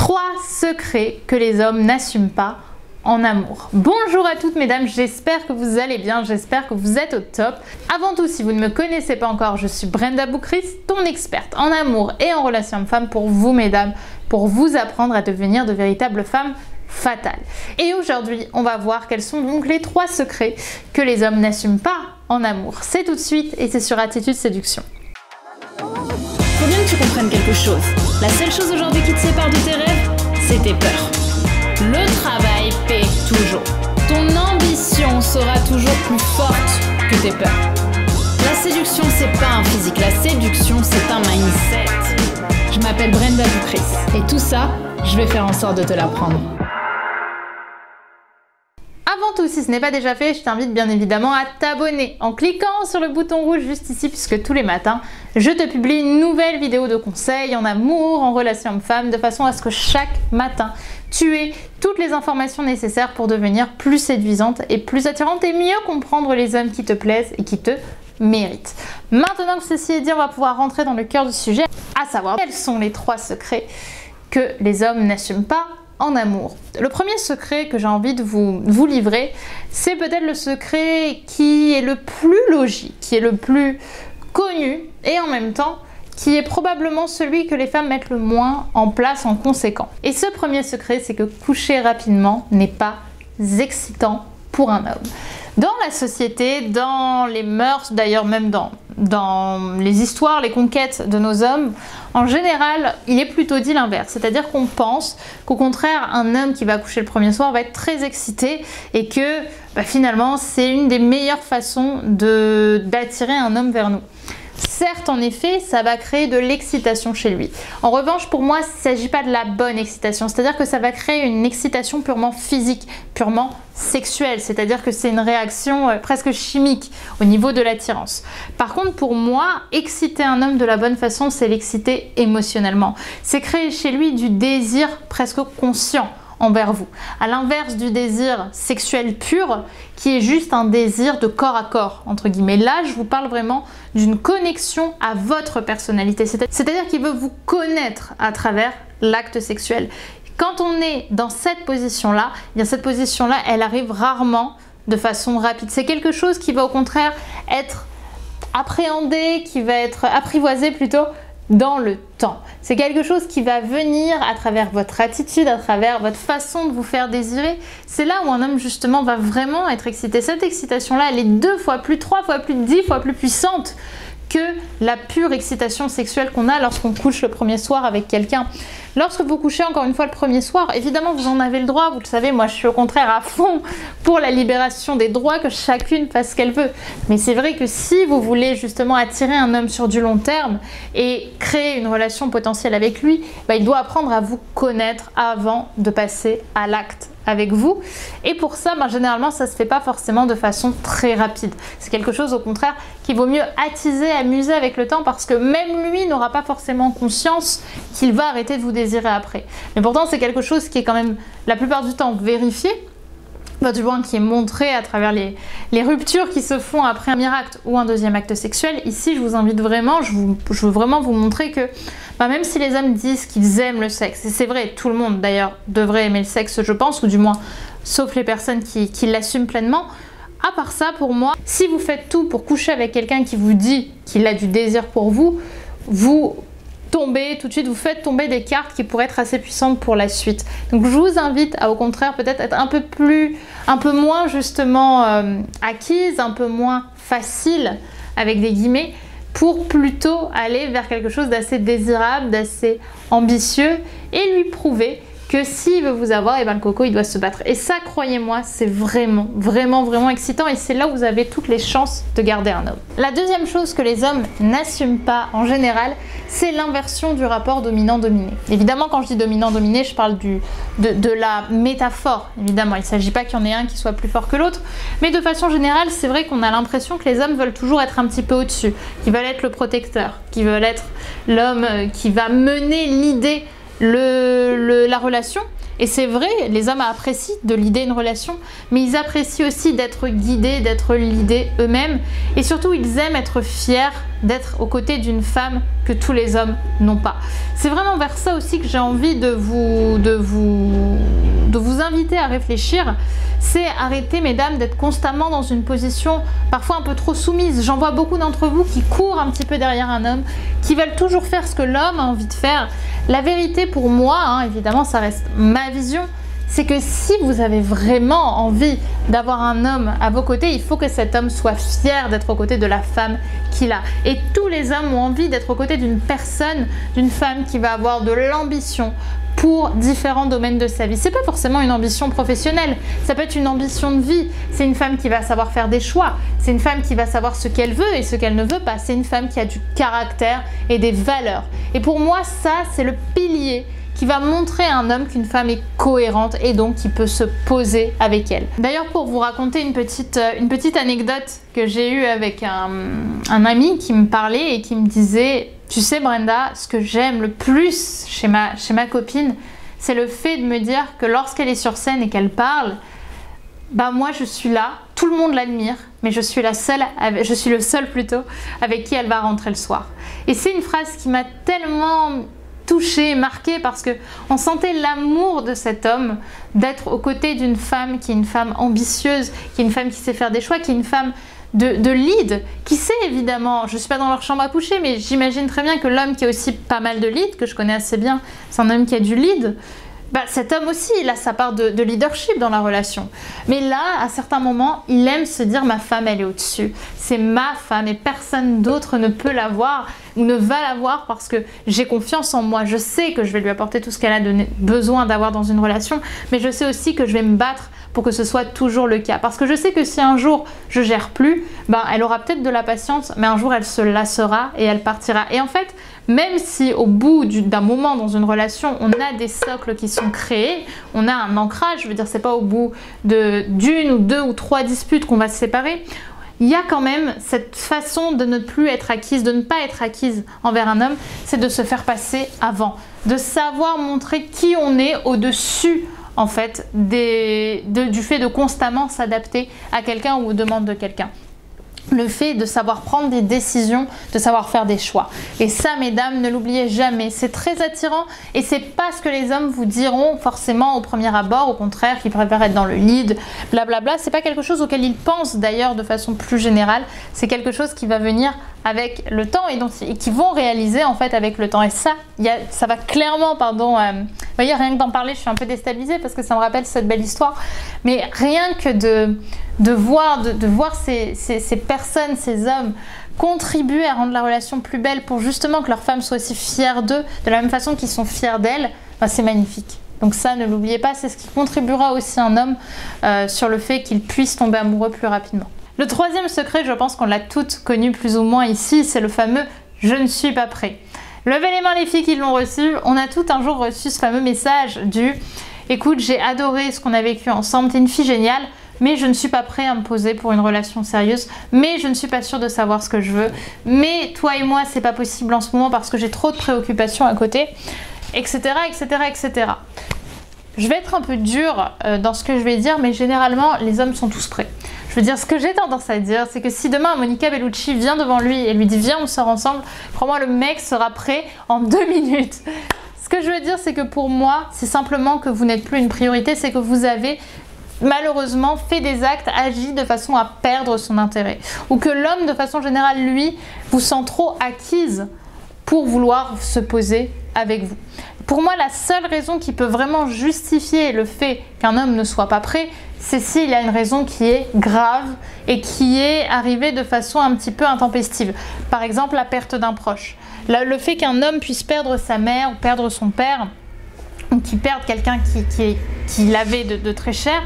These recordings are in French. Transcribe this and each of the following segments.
3 secrets que les hommes n'assument pas en amour. Bonjour à toutes mesdames, j'espère que vous allez bien, j'espère que vous êtes au top. Avant tout, si vous ne me connaissez pas encore, je suis Brenda Boukris, ton experte en amour et en relations hommes-femmes pour vous mesdames, pour vous apprendre à devenir de véritables femmes fatales. Et aujourd'hui, on va voir quels sont donc les 3 secrets que les hommes n'assument pas en amour. C'est tout de suite et c'est sur Attitude Séduction. Faut bien que tu comprennes quelque chose. La seule chose aujourd'hui qui te sépare de tes rêves, c'est tes peurs. Le travail paie toujours. Ton ambition sera toujours plus forte que tes peurs. La séduction, c'est pas un physique. La séduction, c'est un mindset. Je m'appelle Brenda Boukris. Et tout ça, je vais faire en sorte de te l'apprendre. Avant tout, si ce n'est pas déjà fait, je t'invite bien évidemment à t'abonner en cliquant sur le bouton rouge juste ici, puisque tous les matins, je te publie une nouvelle vidéo de conseils en amour, en relations hommes-femmes, de façon à ce que chaque matin, tu aies toutes les informations nécessaires pour devenir plus séduisante et plus attirante et mieux comprendre les hommes qui te plaisent et qui te méritent. Maintenant que ceci est dit, on va pouvoir rentrer dans le cœur du sujet, à savoir quels sont les 3 secrets que les hommes n'assument pas en amour. Le premier secret que j'ai envie de vous livrer, c'est peut-être le secret qui est le plus logique, qui est le plus connu et en même temps qui est probablement celui que les femmes mettent le moins en place en conséquent. Et ce premier secret, c'est que coucher rapidement n'est pas excitant pour un homme. Dans la société, dans les mœurs, d'ailleurs même dans les histoires, les conquêtes de nos hommes, en général, il est plutôt dit l'inverse. C'est-à-dire qu'on pense qu'au contraire, un homme qui va coucher le premier soir va être très excité et que finalement, c'est une des meilleures façons d'attirer un homme vers nous. Certes, en effet, ça va créer de l'excitation chez lui. En revanche, pour moi, il ne s'agit pas de la bonne excitation. C'est-à-dire que ça va créer une excitation purement physique, purement sexuelle. C'est-à-dire que c'est une réaction presque chimique au niveau de l'attirance. Par contre, pour moi, exciter un homme de la bonne façon, c'est l'exciter émotionnellement. C'est créer chez lui du désir presque conscient envers vous. À l'inverse du désir sexuel pur, qui est juste un désir de corps à corps, entre guillemets. Là, je vous parle vraiment d'une connexion à votre personnalité. C'est-à-dire qu'il veut vous connaître à travers l'acte sexuel. Quand on est dans cette position-là, cette position-là, elle arrive rarement de façon rapide. C'est quelque chose qui va au contraire être appréhendé, qui va être apprivoisé plutôt, dans le temps. C'est quelque chose qui va venir à travers votre attitude, à travers votre façon de vous faire désirer. C'est là où un homme justement va vraiment être excité. Cette excitation-là, elle est 2 fois plus, 3 fois plus, 10 fois plus puissante que la pure excitation sexuelle qu'on a lorsqu'on couche le premier soir avec quelqu'un. Lorsque vous couchez encore une fois le premier soir, évidemment vous en avez le droit, vous le savez, moi je suis au contraire à fond pour la libération des droits, que chacune fasse ce qu'elle veut. Mais c'est vrai que si vous voulez justement attirer un homme sur du long terme et créer une relation potentielle avec lui, il doit apprendre à vous connaître avant de passer à l'acte avec vous. Et pour ça, généralement, ça se fait pas forcément de façon très rapide. C'est quelque chose au contraire qu'il vaut mieux attiser, amuser avec le temps, parce que même lui n'aura pas forcément conscience qu'il va arrêter de vous désirer après. Mais pourtant, c'est quelque chose qui est quand même la plupart du temps vérifié, du moins qui est montré à travers les ruptures qui se font après un premier acte ou un deuxième acte sexuel. Ici, je vous invite vraiment, je veux vraiment vous montrer que même si les hommes disent qu'ils aiment le sexe, et c'est vrai, tout le monde d'ailleurs devrait aimer le sexe, je pense, ou du moins, sauf les personnes qui l'assument pleinement, à part ça, pour moi, si vous faites tout pour coucher avec quelqu'un qui vous dit qu'il a du désir pour vous, vous tombez tout de suite, vous faites tomber des cartes qui pourraient être assez puissantes pour la suite. Donc je vous invite à au contraire peut-être être un peu moins justement acquise, un peu moins facile avec des guillemets, pour plutôt aller vers quelque chose d'assez désirable, d'assez ambitieux et lui prouver que s'il veut vous avoir, le coco il doit se battre. Et ça, croyez-moi, c'est vraiment, vraiment, vraiment excitant et c'est là où vous avez toutes les chances de garder un homme. La deuxième chose que les hommes n'assument pas en général, c'est l'inversion du rapport dominant-dominé. Évidemment, quand je dis dominant-dominé, je parle de la métaphore. Évidemment, il ne s'agit pas qu'il y en ait un qui soit plus fort que l'autre, mais de façon générale, c'est vrai qu'on a l'impression que les hommes veulent toujours être un petit peu au-dessus, qu'ils veulent être le protecteur, qu'ils veulent être l'homme qui va mener l'idée la relation. Et c'est vrai, les hommes apprécient de leader une relation, mais ils apprécient aussi d'être guidés, d'être leadés eux-mêmes. Et surtout, ils aiment être fiers d'être aux côtés d'une femme que tous les hommes n'ont pas. C'est vraiment vers ça aussi que j'ai envie de vous inviter à réfléchir. C'est arrêter, mesdames, d'être constamment dans une position parfois un peu trop soumise. J'en vois beaucoup d'entre vous qui courent un petit peu derrière un homme, qui veulent toujours faire ce que l'homme a envie de faire. La vérité pour moi, évidemment, ça reste ma vision, c'est que si vous avez vraiment envie d'avoir un homme à vos côtés, il faut que cet homme soit fier d'être aux côtés de la femme qu'il a. Et tous les hommes ont envie d'être aux côtés d'une personne, d'une femme qui va avoir de l'ambition pour différents domaines de sa vie. C'est pas forcément une ambition professionnelle, ça peut être une ambition de vie. C'est une femme qui va savoir faire des choix, c'est une femme qui va savoir ce qu'elle veut et ce qu'elle ne veut pas. C'est une femme qui a du caractère et des valeurs. Et pour moi, ça, c'est le pilier qui va montrer à un homme qu'une femme est cohérente et donc qui peut se poser avec elle. D'ailleurs, pour vous raconter une petite anecdote que j'ai eue avec un ami qui me parlait et qui me disait: tu sais Brenda, ce que j'aime le plus chez ma copine, c'est le fait de me dire que lorsqu'elle est sur scène et qu'elle parle, bah moi je suis là, tout le monde l'admire, mais je suis le seul plutôt avec qui elle va rentrer le soir. Et c'est une phrase qui m'a tellement touchée, marquée, parce que on sentait l'amour de cet homme d'être aux côtés d'une femme qui est une femme ambitieuse, qui est une femme qui sait faire des choix, qui est une femme de lead, qui sait évidemment, je ne suis pas dans leur chambre à coucher, mais j'imagine très bien que l'homme qui a aussi pas mal de lead, que je connais assez bien, c'est un homme qui a du lead. Bah, cet homme aussi, il a sa part de leadership dans la relation. Mais là, à certains moments, il aime se dire: ma femme, elle est au-dessus. C'est ma femme et personne d'autre ne peut l'avoir ou ne va l'avoir parce que j'ai confiance en moi. Je sais que je vais lui apporter tout ce qu'elle a besoin d'avoir dans une relation, mais je sais aussi que je vais me battre pour que ce soit toujours le cas. Parce que je sais que si un jour je gère plus, ben, elle aura peut-être de la patience, mais un jour elle se lassera et elle partira. Et en fait, même si au bout d'un moment dans une relation, on a des socles qui sont créés, on a un ancrage, je veux dire, c'est pas au bout d'une ou deux ou trois disputes qu'on va se séparer, il y a quand même cette façon de ne plus être acquise, de ne pas être acquise envers un homme, c'est de se faire passer avant, de savoir montrer qui on est au-dessus en fait du fait de constamment s'adapter à quelqu'un ou aux demandes de quelqu'un. Le fait de savoir prendre des décisions, de savoir faire des choix. Et ça, mesdames, ne l'oubliez jamais. C'est très attirant et c'est pas ce que les hommes vous diront forcément au premier abord. Au contraire, qu'ils préfèrent être dans le lead, blablabla. C'est pas quelque chose auquel ils pensent d'ailleurs de façon plus générale. C'est quelque chose qui va venir avec le temps et qui vont réaliser en fait avec le temps. Et ça, ça va clairement, vous voyez, rien que d'en parler, je suis un peu déstabilisée parce que ça me rappelle cette belle histoire. Mais rien que de voir ces personnes, ces hommes contribuer à rendre la relation plus belle pour justement que leurs femmes soient aussi fières d'eux, de la même façon qu'ils sont fiers d'elles, ben c'est magnifique. Donc ça, ne l'oubliez pas, c'est ce qui contribuera aussi un homme sur le fait qu'il puisse tomber amoureux plus rapidement. Le troisième secret, je pense qu'on l'a toutes connu plus ou moins ici, c'est le fameux « je ne suis pas prêt ». Levez les mains les filles qui l'ont reçu, on a toutes un jour reçu ce fameux message du « écoute, j'ai adoré ce qu'on a vécu ensemble, t'es une fille géniale, mais je ne suis pas prêt à me poser pour une relation sérieuse, mais je ne suis pas sûre de savoir ce que je veux, mais toi et moi c'est pas possible en ce moment parce que j'ai trop de préoccupations à côté, etc. etc. etc. » Je vais être un peu dure dans ce que je vais dire, mais généralement les hommes sont tous prêts. Je veux dire, ce que j'ai tendance à dire, c'est que si demain Monica Bellucci vient devant lui et lui dit viens on sort ensemble, crois-moi le mec sera prêt en 2 minutes. Ce que je veux dire, c'est que pour moi, c'est simplement que vous n'êtes plus une priorité, c'est que vous avez malheureusement fait des actes, agi de façon à perdre son intérêt. Ou que l'homme, de façon générale, lui, vous sent trop acquise pour vouloir se poser avec vous. Pour moi, la seule raison qui peut vraiment justifier le fait qu'un homme ne soit pas prêt, c'est s'il a une raison qui est grave et qui est arrivée de façon un petit peu intempestive. Par exemple, la perte d'un proche. Le fait qu'un homme puisse perdre sa mère ou perdre son père, ou qu'il perde quelqu'un qui l'avait de très cher,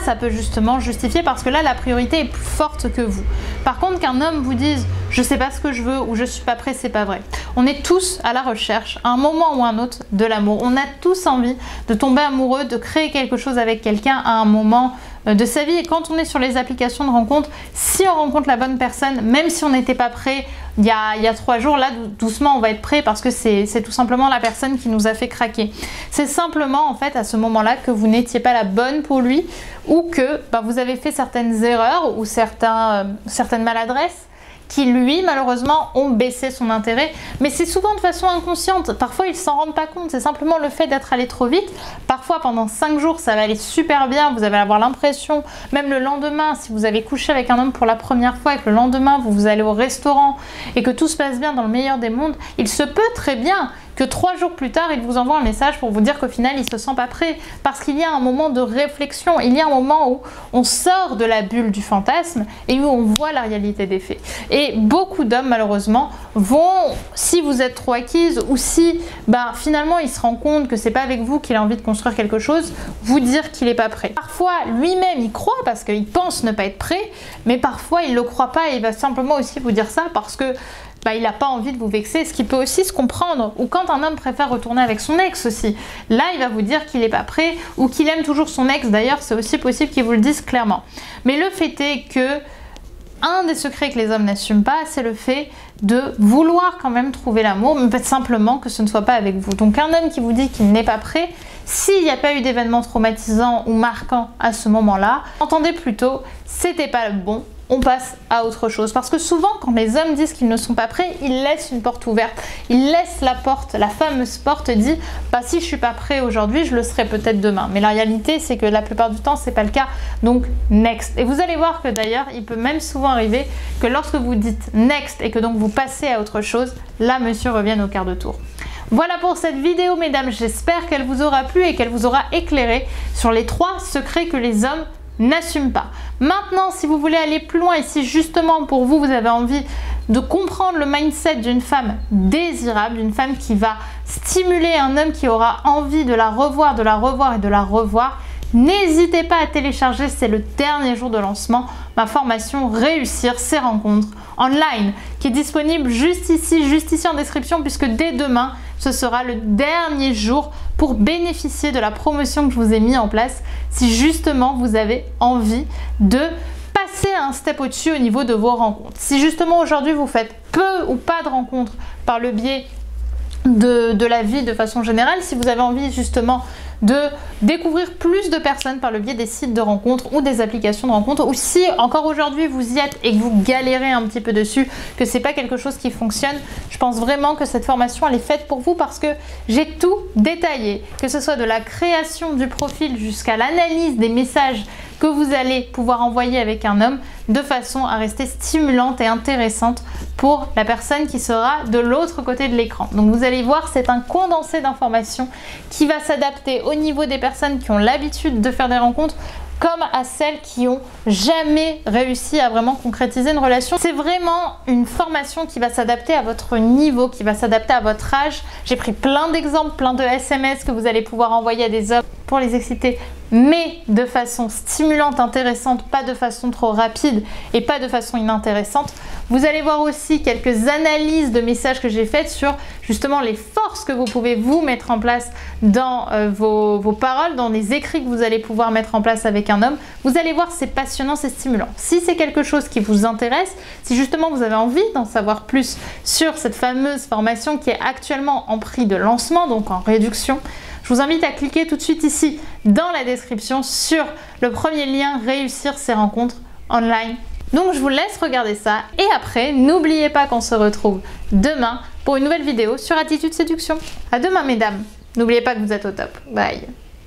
ça peut justement justifier parce que là, la priorité est plus forte que vous. Par contre, qu'un homme vous dise « je sais pas ce que je veux » ou « je suis pas prêt », c'est pas vrai. On est tous à la recherche, à un moment ou à un autre, de l'amour. On a tous envie de tomber amoureux, de créer quelque chose avec quelqu'un à un moment de sa vie. Et quand on est sur les applications de rencontre, si on rencontre la bonne personne, même si on n'était pas prêt il y a 3 jours, là doucement on va être prêt parce que c'est tout simplement la personne qui nous a fait craquer. C'est simplement en fait à ce moment-là que vous n'étiez pas la bonne pour lui ou que vous avez fait certaines erreurs ou certaines maladresses qui lui malheureusement ont baissé son intérêt, mais c'est souvent de façon inconsciente. Parfois ils s'en rendent pas compte, c'est simplement le fait d'être allé trop vite. Parfois pendant 5 jours ça va aller super bien, vous allez avoir l'impression, même le lendemain, si vous avez couché avec un homme pour la première fois et que le lendemain vous allez au restaurant et que tout se passe bien dans le meilleur des mondes, il se peut très bien que 3 jours plus tard, il vous envoie un message pour vous dire qu'au final, il se sent pas prêt. Parce qu'il y a un moment de réflexion, il y a un moment où on sort de la bulle du fantasme et où on voit la réalité des faits. Et beaucoup d'hommes, malheureusement, vont, si vous êtes trop acquise ou si finalement il se rend compte que c'est pas avec vous qu'il a envie de construire quelque chose, vous dire qu'il est pas prêt. Parfois, lui-même, il croit parce qu'il pense ne pas être prêt, mais parfois, il le croit pas et il va simplement aussi vous dire ça parce que il n'a pas envie de vous vexer, ce qui peut aussi se comprendre. Ou quand un homme préfère retourner avec son ex aussi, là il va vous dire qu'il n'est pas prêt ou qu'il aime toujours son ex. D'ailleurs c'est aussi possible qu'il vous le dise clairement. Mais le fait est que un des secrets que les hommes n'assument pas, c'est le fait de vouloir quand même trouver l'amour, mais peut-être simplement que ce ne soit pas avec vous. Donc un homme qui vous dit qu'il n'est pas prêt, s'il n'y a pas eu d'événement traumatisant ou marquant à ce moment-là, entendez plutôt, c'était pas le bon, on passe à autre chose. Parce que souvent, quand les hommes disent qu'ils ne sont pas prêts, ils laissent une porte ouverte. Ils laissent la porte, la fameuse porte dit si je suis pas prêt aujourd'hui, je le serai peut-être demain. Mais la réalité, c'est que la plupart du temps, c'est pas le cas. Donc, next. Et vous allez voir que d'ailleurs, il peut même souvent arriver que lorsque vous dites next et que donc vous passez à autre chose, là, monsieur revienne au quart de tour. Voilà pour cette vidéo, mesdames. J'espère qu'elle vous aura plu et qu'elle vous aura éclairé sur les 3 secrets que les hommes n'assume pas. Maintenant, si vous voulez aller plus loin et si justement pour vous, vous avez envie de comprendre le mindset d'une femme désirable, d'une femme qui va stimuler un homme qui aura envie de la revoir, de la revoir et de la revoir, n'hésitez pas à télécharger, c'est le dernier jour de lancement, ma formation Réussir ses rencontres online qui est disponible juste ici en description puisque dès demain, ce sera le dernier jour pour bénéficier de la promotion que je vous ai mis en place si justement vous avez envie de passer un step au-dessus au niveau de vos rencontres. Si justement aujourd'hui vous faites peu ou pas de rencontres par le biais de la vie de façon générale, si vous avez envie justement de découvrir plus de personnes par le biais des sites de rencontres ou des applications de rencontres, ou si encore aujourd'hui vous y êtes et que vous galérez un petit peu dessus, que c'est pas quelque chose qui fonctionne, je pense vraiment que cette formation elle est faite pour vous parce que j'ai tout détaillé, que ce soit de la création du profil jusqu'à l'analyse des messages que vous allez pouvoir envoyer avec un homme de façon à rester stimulante et intéressante pour la personne qui sera de l'autre côté de l'écran. Donc vous allez voir, c'est un condensé d'informations qui va s'adapter au niveau des personnes qui ont l'habitude de faire des rencontres comme à celles qui ont jamais réussi à vraiment concrétiser une relation. C'est vraiment une formation qui va s'adapter à votre niveau, qui va s'adapter à votre âge. J'ai pris plein d'exemples, plein de SMS que vous allez pouvoir envoyer à des hommes pour les exciter, mais de façon stimulante, intéressante, pas de façon trop rapide et pas de façon inintéressante. Vous allez voir aussi quelques analyses de messages que j'ai faites sur justement les forces que vous pouvez vous mettre en place dans vos paroles, dans les écrits que vous allez pouvoir mettre en place avec un homme. Vous allez voir, c'est passionnant, c'est stimulant. Si c'est quelque chose qui vous intéresse, si justement vous avez envie d'en savoir plus sur cette fameuse formation qui est actuellement en prix de lancement, donc en réduction, je vous invite à cliquer tout de suite ici dans la description sur le premier lien Réussir ses rencontres online. Donc je vous laisse regarder ça et après n'oubliez pas qu'on se retrouve demain pour une nouvelle vidéo sur Attitude Séduction. À demain mesdames, n'oubliez pas que vous êtes au top. Bye.